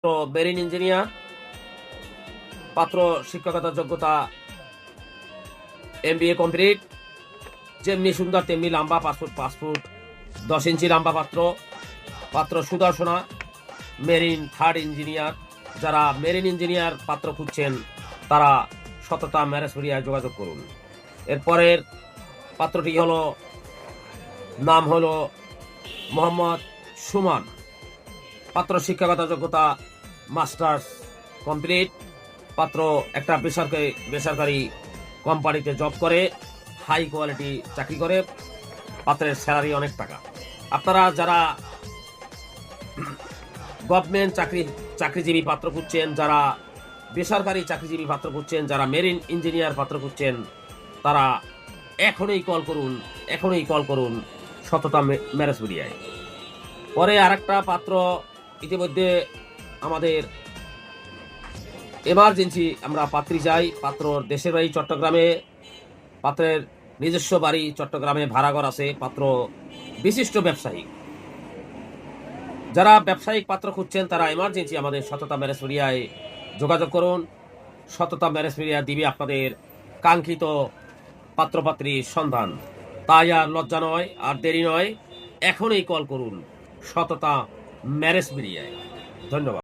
Marine engineer, পাত্র শিক্ষকতার যোগ্যতা MBA কমপ্লিট, যেমনি সুন্দর তেমনি লম্বা, 5 ফুট 10 ইঞ্চি লম্বা পাত্র সুদর্শনা, মেরিন থার্ড ইঞ্জিনিয়ার। যারা মেরিন ইঞ্জিনিয়ার পাত্র খুঁজছেন তারা সততা ম্যারেজ মিডিয়ায় যোগাযোগ করুন। এরপরের পাত্রটি নাম হলো মোহাম্মদ সুমন, পাত্র শিক্ষকতা যোগ্যতা মাস্টার্স কমপ্লিট, পাত্র একটা বেসরকারি কোম্পানিতে জব করে, হাই কোয়ালিটি চাকরি করে, পাত্রের স্যালারি অনেক টাকা। আপনারা যারা গভর্নমেন্ট চাকরিজীবী পাত্র খুঁজছেন, যারা বেসরকারি চাকরিজীবী পাত্র খুঁজছেন, যারা মেরিন ইঞ্জিনিয়ার পাত্র খুঁজছেন, তারা এখনই কল করুন সততা ম্যারেজ মিডিয়ায়। পরে আরেকটা পাত্র ইতিমধ্যে আমাদের এমার্জেন্সি আমরা পাত্রী যাই। পাত্রর দেশের বাড়ি চট্টগ্রামে, পাত্রের নিজস্ব বাড়ি চট্টগ্রামে, ভাড়াঘর আছে। পাত্র বিশিষ্ট ব্যবসায়ী। যারা ব্যবসায়িক পাত্র খুঁজছেন তারা এমার্জেন্সি আমাদের সততা ম্যারেজ মিডিয়ায় যোগাযোগ করুন। সততা ম্যারেজ মিডিয়া দিবে আপনাদের কাঙ্ক্ষিত পাত্রপাত্রীর সন্ধান। তাই আর লজ্জা নয়, আর দেরি নয়, এখনই কল করুন সততা ম্যারেজ মিডিয়ায়। ধন্যবাদ।